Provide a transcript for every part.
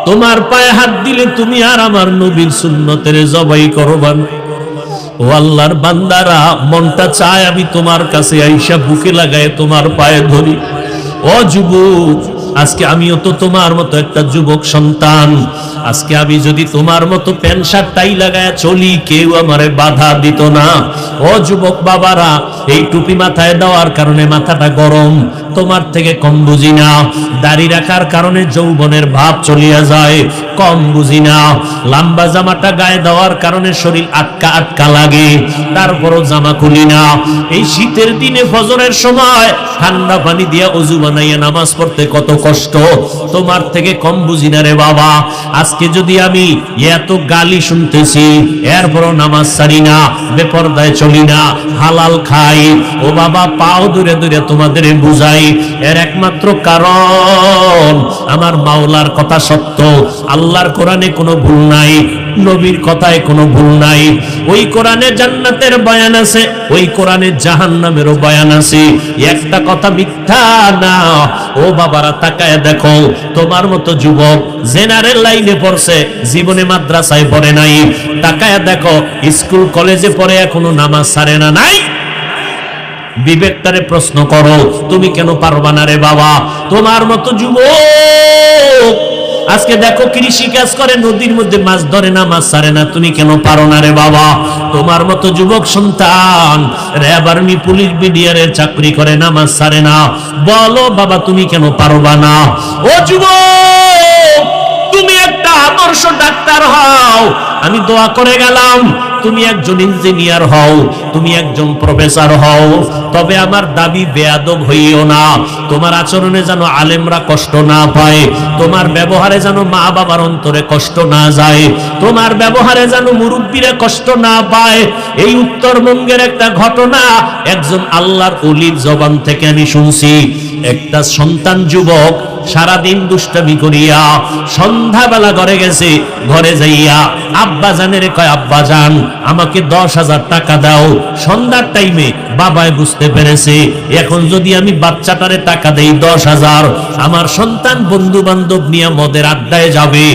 তোমার পায়ে হাত দিলে তুমি আর আমার নবীর সুন্নতের জবাই করবা না। ও আল্লাহর বান্দারা, মনটা চায় আমি তোমার কাছে আইসা বুকে লাগায় তোমার পায়ে ধরি। ও যুবক, আজকে আমিও তো তোমার মতো একটা যুবক সন্তান। আজকে আমি যদি তোমার মতো প্যান্ট শার্ট টাই লাগায় চলি, কেউ আমারে বাধা দিত না। ও যুবক বাবারা, এই টুপি মাথায় দেওয়ার কারণে মাথাটা গরম, তোমার থেকে কম বুঝি না। দাড়ি রাখার কারণে যৌবনের ভাব চলিয়া যায়, কম বুঝি না। লম্বা জামাটা গায়ে দেওয়ার কারণে শরীর আটকা আটকা লাগে, তারপরও জামা খুলি না। এই শীতের দিনে ফজরের সময় ঠান্ডা পানি দিয়া ওযু বানাইয়া নামাজ পড়তে কত কষ্ট, তোমার থেকে কম বুঝি না রে বাবা। আজকে যদি আমি এত গালি শুনতেছি, এরপরও নামাজ ছাড়ি না, বেপরদায় চলি না, হালাল খাই, ও বাবা পাও দূরে দূরে তোমাদের বুঝাই, এর একমাত্র কারণ আমার মাওলার কথা সত্য। আল্লাহর কোরআনে কোনো ভুল নাই, নবীর কথায় কোনো ভুল নাই। ওই কোরআনে জান্নাতের বয়ান আছে, ওই কোরআনে জাহান্নামেরও বয়ান আছে, একটা কথা মিথ্যা না। ও বাবারা তাকায় দেখো, তোমার মতো যুবক জেনারেল লাইনে পড়ছে, জীবনে মাদ্রাসায় পড়ে নাই। তাকায় দেখো, স্কুল কলেজে পড়ে এখনো নামাজ ছাড়ে না। নাই বিবেকটারে প্রশ্ন করো, তুমি কেন পারবা না রে বাবা? তোমার মতো যুবক আজকে দেখো কৃষি কাজ করে, নদীর মধ্যে মাছ ধরে না, মাছ ছাড়ে না, তুমি কেন পারো না রে বাবা? তোমার মতো যুবক সন্তান র্যাব আর্মি পুলিশ বিডিআরের চাকরি করে, নামাজ ছাড়ে না, বলো বাবা তুমি কেন পারবা না? ও যুবক, তুমি একটা আদর্শ ডাক্তার হও, আমি দোয়া করে গেলাম। তুমি একজন ইঞ্জিনিয়ার হও, তুমি একজন প্রফেসর হও, তবে আমার দাবি বেয়াদব হইও না। তোমার আচরণে যেন আলেমরা কষ্ট না পায়, তোমার ব্যবহারে যেন মা বাবার অন্তরে কষ্ট না যায়, তোমার ব্যবহারে যেন মুরব্বীরা কষ্ট না পায়। এই উত্তরবঙ্গের একটা ঘটনা একজন আল্লাহর ওলির জবান থেকে আমি শুনছি। একটা সন্তান যুবক সারাদিন দুষ্টামি করিয়া সন্ধ্যাবেলা ঘরে গেছে, ঘরে যাইয়া আব্বা জানের কয়, আব্বা জান আমাকে 10,000 টাকা দাও। সন্ধ্যার টাইমে বাবাই বুঝতে পেরেছে, এখন যদি আমি বাচ্চাটারে টাকা দেই 10,000, আমার সন্তান বন্ধু বান্ধব নিয়ে মদের আড্ডায় যাবে,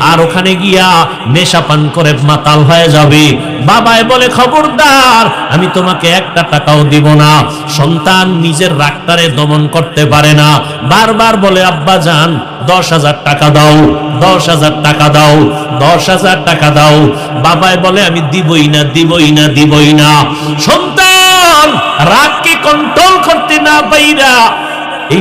আর ওখানে গিয়া নেশা পান করে মাতাল হয়ে যাবে। বাবাই বলে, খবরদার, আমি তোমাকে একটা টাকাও দিব না। সন্তান নিজের রাগটারে দমন করতে পারে না, বারবার বলে, আব্বা জান 10,000 টাকা দাও, 10,000 টাকা দাও, 10,000 টাকা দাও। বাবাই বলে, আমি দিবই না, দিবই না, দিবই না। সন্তান রাগকে কন্ট্রোল করতে না পাইরা